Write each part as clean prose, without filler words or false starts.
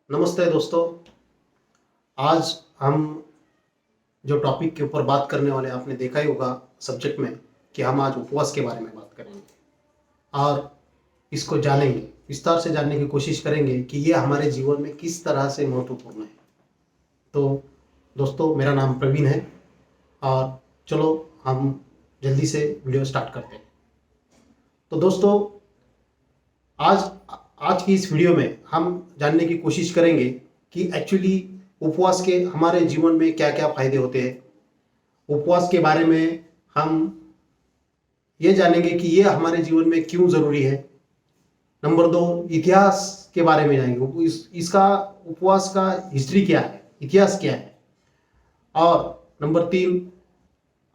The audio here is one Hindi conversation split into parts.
नमस्ते दोस्तों। आज हम जो टॉपिक के ऊपर बात करने वाले हैं, आपने देखा ही होगा सब्जेक्ट में कि हम आज उपवास के बारे में बात करेंगे और इसको जानेंगे, विस्तार से जानने की कोशिश करेंगे कि ये हमारे जीवन में किस तरह से महत्वपूर्ण है। तो दोस्तों, मेरा नाम प्रवीण है और चलो हम जल्दी से वीडियो स्टार्ट करते हैं। तो दोस्तों, आज आज की इस वीडियो में हम जानने की कोशिश करेंगे कि एक्चुअली उपवास के हमारे जीवन में क्या क्या फायदे होते हैं। उपवास के बारे में हम ये जानेंगे कि ये हमारे जीवन में क्यों ज़रूरी है। नंबर दो, इतिहास के बारे में जानेंगे, इसका उपवास का हिस्ट्री क्या है, इतिहास क्या है। और नंबर तीन,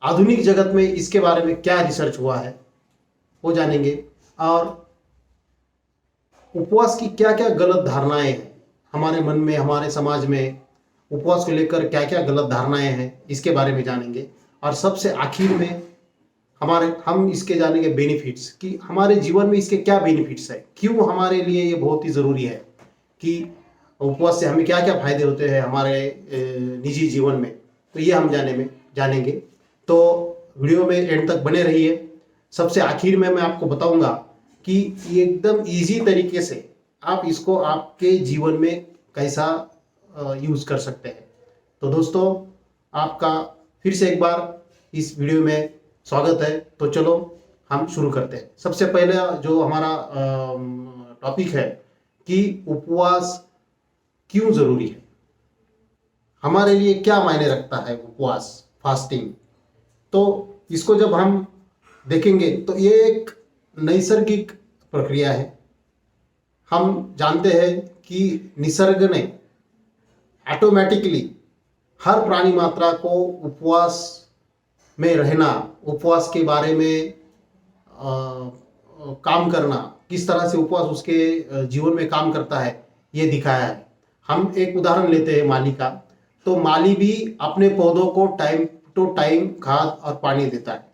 आधुनिक जगत में इसके बारे में क्या रिसर्च हुआ है वो जानेंगे। और उपवास की क्या क्या गलत धारणाएं हैं हमारे मन में, हमारे समाज में उपवास को लेकर क्या क्या गलत धारणाएं हैं इसके बारे में जानेंगे। और सबसे आखिर में हम इसके जानेंगे बेनिफिट्स, कि हमारे जीवन में इसके क्या बेनिफिट्स है, क्यों हमारे लिए ये बहुत ही ज़रूरी है कि उपवास से हमें क्या क्या फायदे होते हैं हमारे निजी जीवन में। तो ये हम जानेंगे। तो वीडियो में एंड तक बने रहिए। सबसे आखिर में मैं आपको बताऊंगा कि ये एकदम इजी तरीके से आप इसको आपके जीवन में कैसा यूज़ कर सकते हैं। तो दोस्तों, आपका फिर से एक बार इस वीडियो में स्वागत है। तो चलो हम शुरू करते हैं। सबसे पहले जो हमारा टॉपिक है कि उपवास क्यों ज़रूरी है, हमारे लिए क्या मायने रखता है उपवास, फास्टिंग। तो इसको जब हम देखेंगे तो ये एक नैसर्गिक प्रक्रिया है। हम जानते हैं कि निसर्ग ने ऑटोमेटिकली हर प्राणी मात्रा को उपवास में रहना, उपवास के बारे में काम करना, किस तरह से उपवास उसके जीवन में काम करता है, ये दिखाया है। हम एक उदाहरण लेते हैं माली का। तो माली भी अपने पौधों को टाइम टू टाइम खाद और पानी देता है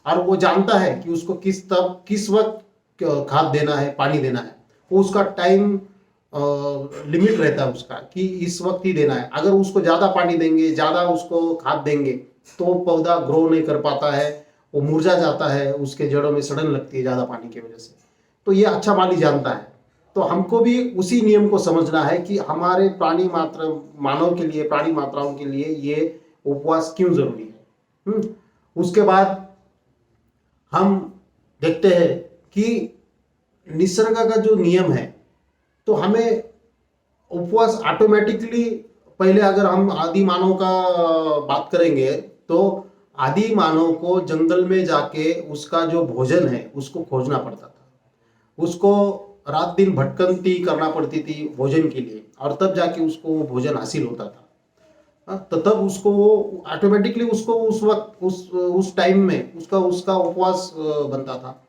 और वो जानता है कि उसको किस वक्त खाद देना है, पानी देना है। वो उसका टाइम लिमिट रहता है उसका कि इस वक्त ही देना है। अगर उसको ज़्यादा पानी देंगे, ज़्यादा उसको खाद देंगे तो पौधा ग्रो नहीं कर पाता है, वो मुरझा जाता है, उसके जड़ों में सड़न लगती है ज़्यादा पानी की वजह से। तो ये अच्छा माली जानता है। तो हमको भी उसी नियम को समझना है कि हमारे मानव के लिए, प्राणी मात्राओं के लिए ये उपवास क्यों जरूरी है। उसके बाद हम देखते हैं कि निसर्ग का जो नियम है, तो हमें उपवास ऑटोमेटिकली, पहले अगर हम आदि मानव का बात करेंगे तो आदि मानव को जंगल में जाके उसका जो भोजन है उसको खोजना पड़ता था। उसको रात दिन भटकंती करना पड़ती थी भोजन के लिए, और तब जाके उसको वो भोजन हासिल होता था। तो तब उसको वो ऑटोमेटिकली उसको उस वक्त उस टाइम में उसका उसका उपवास बनता था।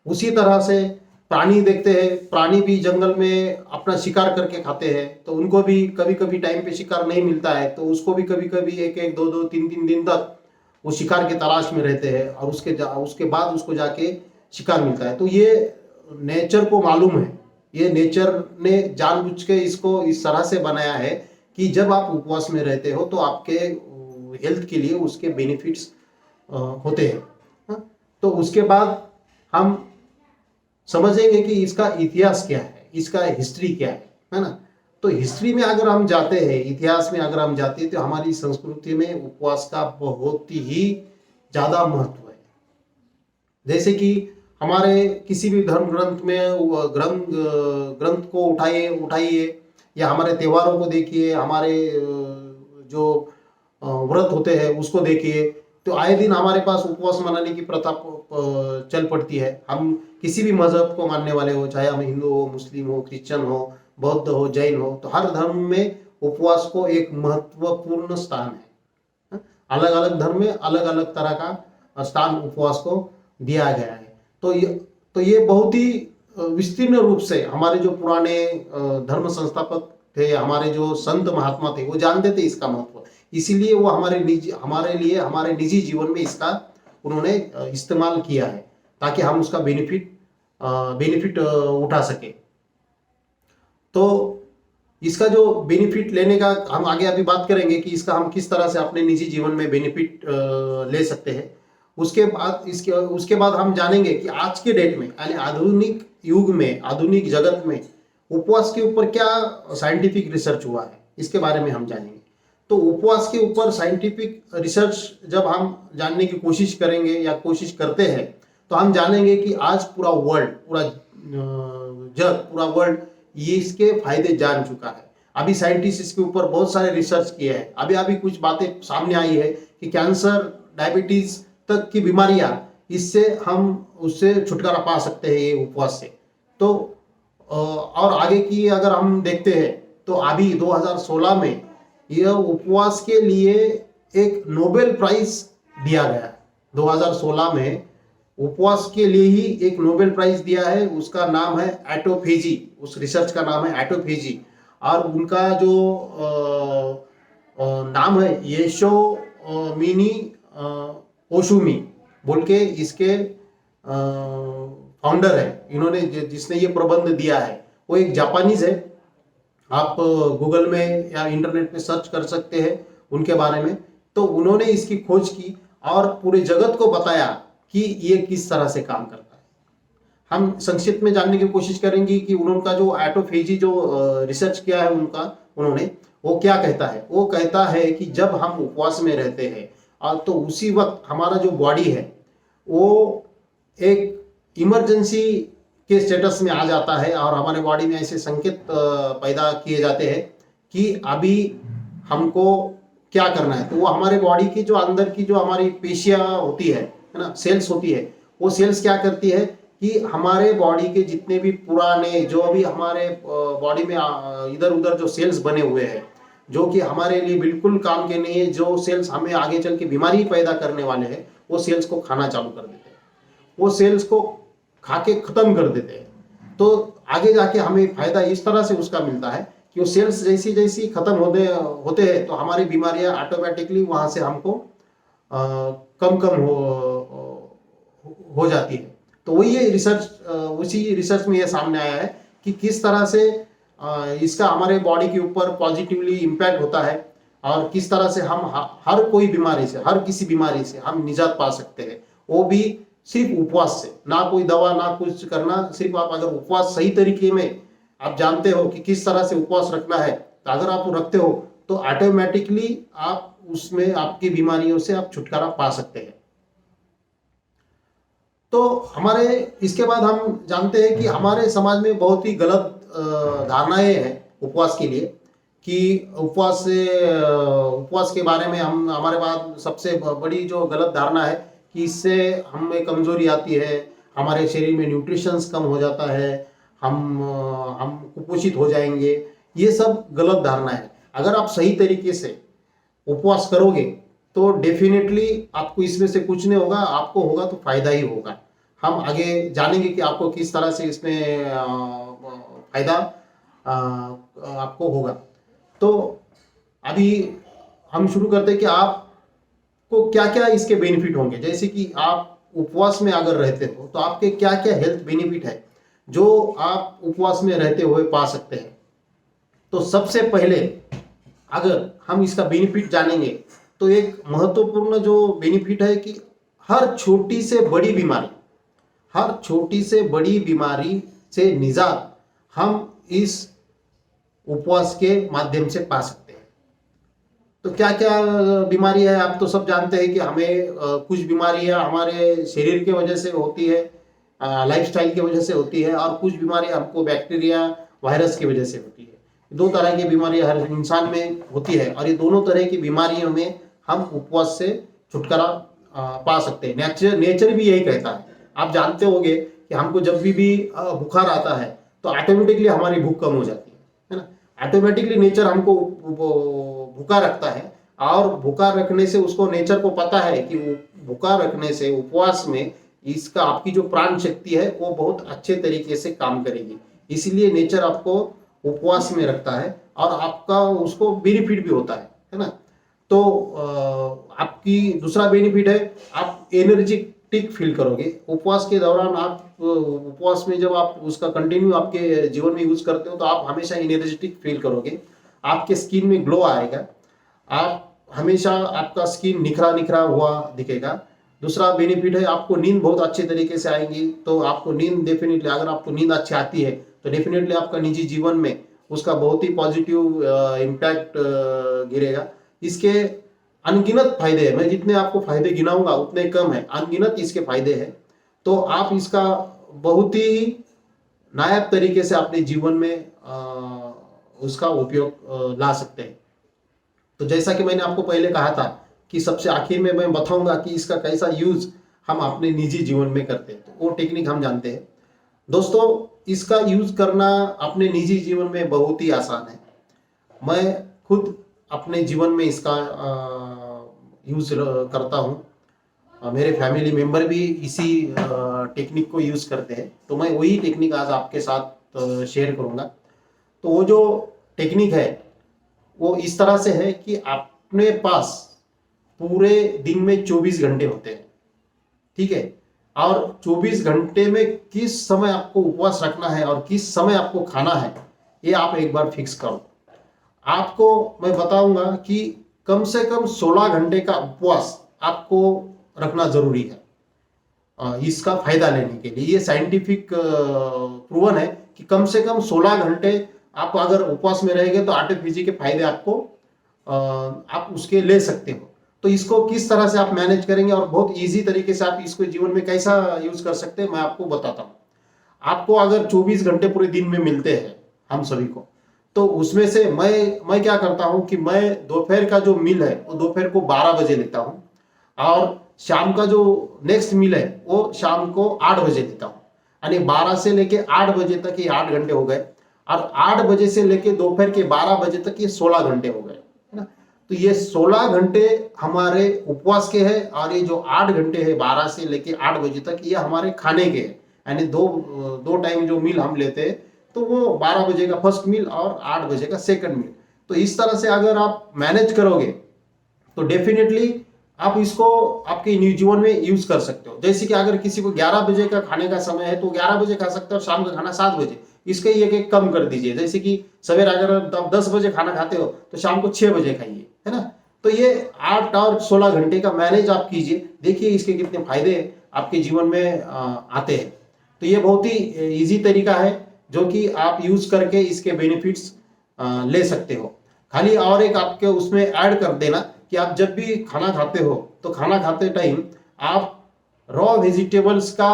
उसी तरह से प्राणी देखते हैं, प्राणी भी जंगल में अपना शिकार करके खाते हैं। तो उनको भी कभी कभी टाइम पे शिकार नहीं मिलता है, तो उसको भी कभी कभी एक एक दो दो तीन तीन दिन तक वो शिकार की तलाश में रहते हैं और उसके बाद उसको जाके शिकार मिलता है। तो ये नेचर को मालूम है, ये नेचर ने जानबूझ के इसको इस तरह से बनाया है कि जब आप उपवास में रहते हो तो आपके हेल्थ के लिए उसके बेनिफिट्स होते हैं। तो उसके बाद हम समझेंगे कि इसका इतिहास क्या है, इसका हिस्ट्री क्या है ना। तो हिस्ट्री में अगर हम जाते हैं, इतिहास में अगर हम जाते हैं, तो हमारी संस्कृति में उपवास का बहुत ही ज़्यादा महत्व है। जैसे कि हमारे किसी भी धर्म ग्रंथ में ग्रंथ ग्रंथ को उठाइए या हमारे त्योहारों को देखिए, हमारे जो व्रत होते हैं उसको देखिए, तो आए दिन हमारे पास उपवास मनाने की प्रथा चल पड़ती है। हम किसी भी मजहब को मानने वाले हो, चाहे हम हिंदू हो, मुस्लिम हो, क्रिश्चियन हो, बौद्ध हो, जैन हो, तो हर धर्म में उपवास को एक महत्वपूर्ण स्थान है। अलग अलग धर्म में अलग अलग तरह का स्थान उपवास को दिया गया है। तो ये बहुत ही विस्तीर्ण रूप से हमारे जो पुराने धर्म संस्थापक थे, हमारे जो संत महात्मा थे, वो जानते थे इसका महत्व। इसीलिए वो हमारे निजी जीवन में इसका उन्होंने इस्तेमाल किया है, ताकि हम उसका बेनिफिट उठा सके। तो इसका जो बेनिफिट लेने का हम आगे अभी बात करेंगे कि इसका हम किस तरह से अपने निजी जीवन में बेनिफिट ले सकते हैं। उसके बाद हम जानेंगे कि आज के डेट में यानी आधुनिक युग में, आधुनिक जगत में उपवास के ऊपर क्या साइंटिफिक रिसर्च हुआ है, इसके बारे में हम जानेंगे। तो उपवास के ऊपर साइंटिफिक रिसर्च जब हम जानने की कोशिश करेंगे या कोशिश करते हैं, तो हम जानेंगे कि आज पूरा वर्ल्ड, पूरा जग, पूरा वर्ल्ड ये इसके फायदे जान चुका है। अभी साइंटिस्ट इसके ऊपर बहुत सारे रिसर्च किए हैं। अभी अभी कुछ बातें सामने आई है कि कैंसर, डायबिटीज तक की बीमारियां, इससे हम उससे छुटकारा पा सकते हैं ये उपवास से। तो और आगे की अगर हम देखते हैं तो अभी 2016 में यह उपवास के लिए एक नोबेल प्राइज दिया गया है। 2016 में उपवास के लिए ही एक नोबेल प्राइज दिया है, उसका नाम है एटोफेजी, उस रिसर्च का नाम है एटोफेजी। और उनका जो नाम है येशो मिनी ओशुमी बोल के इसके फाउंडर है। इन्होंने जिसने ये प्रबंध दिया है वो एक जापानीज है। आप गूगल में या इंटरनेट पे सर्च कर सकते हैं उनके बारे में। तो उन्होंने इसकी खोज की और पूरे जगत को बताया कि ये किस तरह से काम करता है। हम संक्षिप्त में जानने की कोशिश करेंगे कि उनका जो एटोफेजी जो रिसर्च किया है उन्होंने वो क्या कहता है। वो कहता है कि जब हम उपवास में रहते हैं और तो उसी वक्त हमारा जो बॉडी है वो एक इमरजेंसी के स्टेटस में आ जाता है और हमारे बॉडी में ऐसे संकेत पैदा किए जाते हैं कि अभी हमको क्या करना है। तो वो हमारे बॉडी की जो अंदर की जो हमारी पेशियां होती है ना, सेल्स होती है, वो सेल्स क्या करती है कि हमारे बॉडी के जितने भी पुराने जो भी हमारे बॉडी में इधर उधर जो सेल्स बने हुए हैं, जो कि हमारे लिए बिल्कुल काम के नहीं है, जो सेल्स हमें आगे चल के बीमारी पैदा करने वाले हैं, वो सेल्स को खाना चालू कर देते हैं। वो सेल्स को खा के खत्म कर देते हैं। तो आगे जाके हमें फायदा इस तरह से उसका मिलता है कि वो सेल्स जैसी जैसी खत्म होते हैं तो हमारी बीमारियां ऑटोमेटिकली वहां से हमको कम कम हो जाती है। तो वही ये रिसर्च, उसी रिसर्च में ये सामने आया है कि किस तरह से इसका हमारे बॉडी के ऊपर पॉजिटिवली इम्पैक्ट होता है और किस तरह से हम हर कोई बीमारी से, हर किसी बीमारी से हम निजात पा सकते हैं, वो भी सिर्फ उपवास से। ना कोई दवा, ना कुछ करना, सिर्फ आप अगर उपवास सही तरीके में आप जानते हो कि किस तरह से उपवास रखना है, तो अगर आप रखते हो तो ऑटोमेटिकली आप उसमें आपकी बीमारियों से आप छुटकारा पा सकते हैं। तो हमारे इसके बाद हम जानते हैं कि हमारे समाज में बहुत ही गलत धारणाएं हैं उपवास के लिए, कि उपवास के बारे में हमारे पास सबसे बड़ी जो गलत धारणा है कि इससे हमें कमजोरी आती है, हमारे शरीर में न्यूट्रिशंस कम हो जाता है, हम कुपोषित हो जाएंगे। ये सब गलत धारणा है। अगर आप सही तरीके से उपवास करोगे तो डेफिनेटली आपको इसमें से कुछ नहीं होगा, आपको होगा तो फायदा ही होगा। हम आगे जानेंगे कि आपको किस तरह से इसमें फायदा आपको होगा। तो अभी हम शुरू करते हैं कि आपको क्या क्या इसके बेनिफिट होंगे। जैसे कि आप उपवास में अगर रहते हो तो आपके क्या क्या हेल्थ बेनिफिट है जो आप उपवास में रहते हुए पा सकते हैं। तो सबसे पहले अगर हम इसका बेनिफिट जानेंगे तो एक महत्वपूर्ण जो बेनिफिट है कि हर छोटी से बड़ी बीमारी से निजात हम इस उपवास के माध्यम से पा सकते हैं। तो क्या क्या बीमारी है आप तो सब जानते हैं कि हमें कुछ बीमारियां हमारे शरीर की वजह से होती है, लाइफस्टाइल की वजह से होती है, और कुछ बीमारियां हमको बैक्टीरिया, वायरस की वजह से होती है। दो तरह की बीमारियां हर इंसान में होती है और ये दोनों तरह की बीमारियों में हम उपवास से छुटकारा पा सकते हैं। नेचर भी यही कहता है। आप जानते होंगे कि हमको जब भी बुखार आता है तो ऑटोमेटिकली हमारी भूख कम हो जाती है ना। ऑटोमेटिकली नेचर हमको भूखा रखता है और भूखा रखने से उसको नेचर को पता है कि भूखा रखने से उपवास में इसका आपकी जो प्राण शक्ति है वो बहुत अच्छे तरीके से काम करेगी। इसलिए नेचर आपको उपवास में रखता है और आपका उसको बेनिफिट भी होता है ना। तो आपकी दूसरा बेनिफिट है आप एनर्जेटिक एनर्जेटिक फील करोगे। उपवास के दौरान आप उपवास में जब आप उसका कंटिन्यू आपके जीवन में यूज करते हो तो आप हमेशा एनर्जेटिक फील करोगे, आपके स्किन में ग्लो आएगा, आप हमेशा आपका स्किन निखरा निखरा हुआ दिखेगा। दूसरा बेनिफिट है, आपको नींद बहुत अच्छे तरीके से आएगी। तो आपको नींद डेफिनेटली, अगर आपको नींद अच्छी आती है तो डेफिनेटली आपका निजी जीवन में उसका बहुत ही पॉजिटिव इम्पैक्ट गिरेगा। इसके अनगिनत फायदे हैं, मैं जितने आपको फायदे गिनाऊंगा उतने कम है, अनगिनत इसके फायदे हैं। तो आप इसका बहुत ही नायाब तरीके से अपने जीवन में उसका उपयोग ला सकते हैं। तो जैसा कि मैंने आपको पहले कहा था कि सबसे आखिर में मैं बताऊंगा कि इसका कैसा यूज हम अपने निजी जीवन में करते हैं, तो वो टेक्निक हम जानते हैं। दोस्तों, इसका यूज करना अपने निजी जीवन में बहुत ही आसान है। मैं खुद अपने जीवन में इसका यूज करता हूँ, मेरे फैमिली मेंबर भी इसी टेक्निक को यूज करते हैं। तो मैं वही टेक्निक आज आपके साथ शेयर करूंगा। तो वो जो टेक्निक है वो इस तरह से है कि अपने पास पूरे दिन में 24 घंटे होते हैं, ठीक है, और 24 घंटे में किस समय आपको उपवास रखना है और किस समय आपको खाना है, ये आप एक बार फिक्स करो। आपको मैं बताऊंगा कि कम से कम 16 घंटे का उपवास आपको रखना जरूरी है इसका फायदा लेने के लिए। ये साइंटिफिक प्रूवन है कि कम से कम 16 घंटे आप अगर उपवास में रहेंगे तो आर्टिफिजी के फायदे आपको आप उसके ले सकते हो। तो इसको किस तरह से आप मैनेज करेंगे और बहुत इजी तरीके से आप इसको जीवन में कैसा यूज कर सकते हैं, मैं आपको बताता हूँ। आपको अगर 24 घंटे पूरे दिन में मिलते हैं हम सभी को, तो उसमें से मैं क्या करता हूं कि मैं दोपहर का जो मील है वो दोपहर को 12 बजे लेता हूं, और शाम का जो नेक्स्ट मील है वो शाम को 8 बजे लेता हूं। यानी 12 से लेके 8 बजे तक ये 8 घंटे हो गए, और 8 बजे से लेके दोपहर के 12 बजे तक ये 16 घंटे हो गए, है ना। तो ये 16 घंटे हमारे उपवास के हैं, और ये जो 8 घंटे है 12 से लेके 8 बजे तक ये हमारे खाने के हैं। यानी दो टाइम जो मील हम लेते हैं, तो वो 12 बजे का फर्स्ट मील और 8 बजे का सेकंड मील। तो इस तरह से अगर आप मैनेज करोगे तो डेफिनेटली आप इसको आपके जीवन में यूज कर सकते हो। जैसे कि अगर किसी को 11 बजे का खाने का समय है तो 11 बजे खा सकते हो, और शाम का खाना 7 बजे, इसके एक कम कर दीजिए। जैसे कि सवेरे अगर आप 10 बजे खाना खाते हो तो शाम को 6 बजे खाइए, है ना। तो ये 8 और 16 घंटे का मैनेज आप कीजिए, देखिए इसके कितने फायदे आपके जीवन में आते हैं। तो ये बहुत ही इजी तरीका है जो कि आप यूज करके इसके बेनिफिट्स ले सकते हो। खाली और एक आपके उसमें ऐड कर देना कि आप जब भी खाना खाते हो तो खाना खाते टाइम आप रॉ वेजिटेबल्स का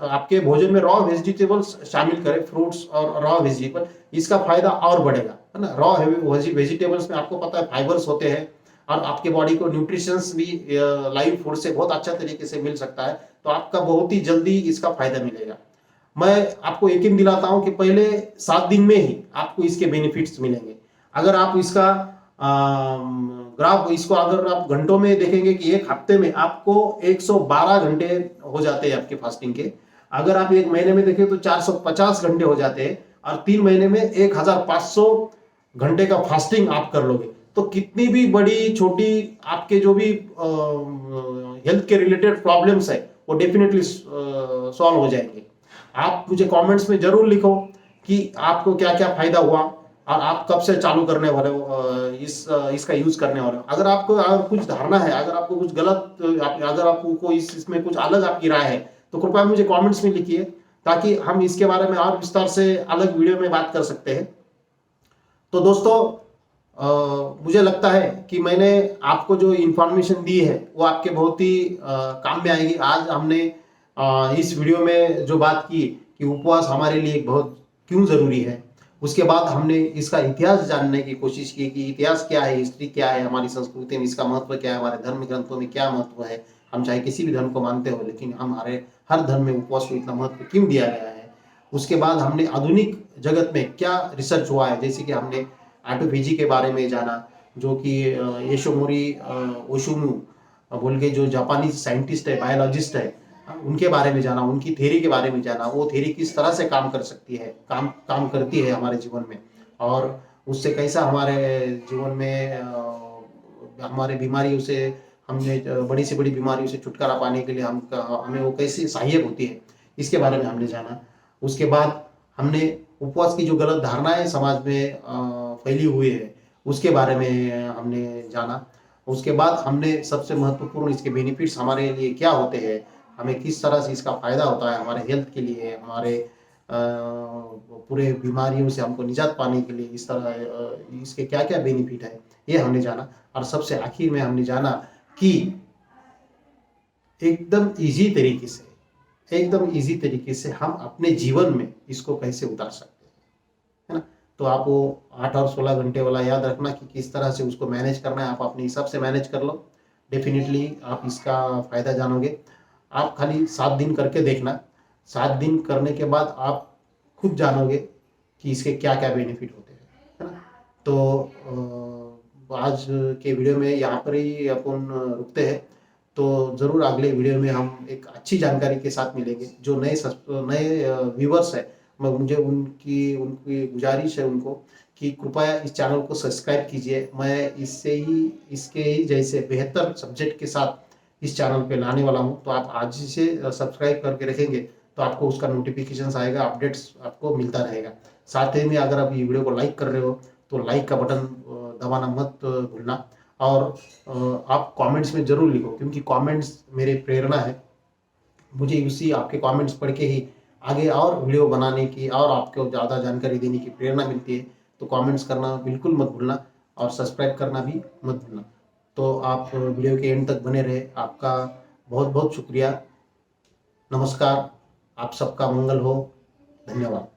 आपके भोजन में रॉ वेजिटेबल्स शामिल करें, फ्रूट्स और रॉ वेजिटेबल, इसका फायदा और बढ़ेगा, है ना। रॉ वेजिटेबल्स में आपको पता है फाइबर्स होते हैं, और आपके बॉडी को न्यूट्रिशंस भी लाइव फूड से बहुत अच्छा तरीके से मिल सकता है। तो आपका बहुत ही जल्दी इसका फायदा मिलेगा। मैं आपको यकीन दिलाता हूं कि पहले 7 दिन में ही आपको इसके बेनिफिट्स मिलेंगे। अगर आप इसका ग्राफ इसको अगर आप घंटों में देखेंगे कि एक हफ्ते में आपको 112 घंटे हो जाते हैं आपके फास्टिंग के। अगर आप एक महीने में देखें तो 450 घंटे हो जाते हैं, और 3 महीने में 1500 घंटे का फास्टिंग आप कर लोगे। तो कितनी भी बड़ी छोटी आपके जो भी हेल्थ के रिलेटेड प्रॉब्लम्स है वो डेफिनेटली सॉल्व हो जाएंगे। आप मुझे कमेंट्स में जरूर लिखो कि आपको क्या क्या फायदा हुआ और आप कब से चालू करने वाले हो इसका यूज करने वाले हो। अगर आपको अगर कुछ धारणा है, अगर आपको कुछ गलत, अगर आपको इसमें कुछ अलग आपकी राय है, तो कृपया मुझे कमेंट्स में लिखिए, ताकि हम इसके बारे में और विस्तार से अलग वीडियो में बात कर सकते हैं। तो दोस्तों, मुझे लगता है कि मैंने आपको जो इंफॉर्मेशन दी है वो आपके बहुत ही काम में आएगी। आज हमने इस वीडियो में जो बात की कि उपवास हमारे लिए बहुत क्यों जरूरी है, उसके बाद हमने इसका इतिहास जानने की कोशिश की कि इतिहास क्या है, हिस्ट्री क्या है, हमारी संस्कृति में इसका महत्व क्या है, हमारे धर्म ग्रंथों में क्या महत्व है। हम चाहे किसी भी धर्म को मानते हो, लेकिन हमारे हर धर्म में उपवास को इतना महत्व क्यों दिया गया है। उसके बाद हमने आधुनिक जगत में क्या रिसर्च हुआ है, जैसे कि हमने ऑटोफेजी के बारे में जाना, जो कि योशिनोरी ओशुमु बोल के जो जापानी साइंटिस्ट है, बायोलॉजिस्ट है, उनके बारे में जाना, उनकी थ्योरी के बारे में जाना, वो थ्योरी किस तरह से काम कर सकती है, काम करती है हमारे जीवन में, और उससे कैसा हमारे जीवन में हमारे बीमारियों से हमने बड़ी से बड़ी बीमारियों से छुटकारा पाने के लिए हमें वो कैसे सहायक होती है, इसके बारे में हमने जाना। उसके बाद हमने उपवास की जो गलत धारणाएं समाज में फैली हुई है उसके बारे में हमने जाना। उसके बाद हमने सबसे महत्वपूर्ण इसके बेनिफिट्स हमारे लिए क्या होते हैं, हमें किस तरह से इसका फायदा होता है हमारे हेल्थ के लिए, हमारे पूरे बीमारियों से हमको निजात पाने के लिए, इस तरह इसके क्या क्या बेनिफिट है ये हमने जाना। और सबसे आखिर में हमने जाना कि एकदम इजी तरीके से हम अपने जीवन में इसको कैसे उतार सकते हैं, है ना। तो आप वो 8 और 16 घंटे वाला याद रखना कि किस तरह से उसको मैनेज करना है, आप अपने हिसाब से मैनेज कर लो, डेफिनेटली आप इसका फायदा जानोगे। आप खाली 7 दिन करके देखना, 7 दिन करने के बाद आप खुद जानोगे कि इसके क्या क्या बेनिफिट होते हैं, है ना। तो आज के वीडियो में यहाँ पर ही अपन रुकते हैं। तो ज़रूर अगले वीडियो में हम एक अच्छी जानकारी के साथ मिलेंगे। जो नए व्यूवर्स है, मैं मुझे उनकी उनकी गुजारिश है उनको कि कृपया इस चैनल को सब्सक्राइब कीजिए। मैं इसके ही जैसे बेहतर सब्जेक्ट के साथ इस चैनल पे लाने वाला हूँ। तो आप आज ही से सब्सक्राइब करके रखेंगे तो आपको उसका नोटिफिकेशन आएगा, अपडेट्स आपको मिलता रहेगा। साथ ही में अगर आप ये वीडियो को लाइक कर रहे हो तो लाइक का बटन दबाना मत भूलना। और आप कमेंट्स में ज़रूर लिखो, क्योंकि कमेंट्स मेरे प्रेरणा है। मुझे उसी आपके कमेंट्स पढ़ के ही आगे और वीडियो बनाने की और आपको ज़्यादा जानकारी देने की प्रेरणा मिलती है। तो कमेंट्स करना बिल्कुल मत भूलना और सब्सक्राइब करना भी मत भूलना। तो आप वीडियो के एंड तक बने रहे, आपका बहुत बहुत शुक्रिया। नमस्कार, आप सबका मंगल हो। धन्यवाद।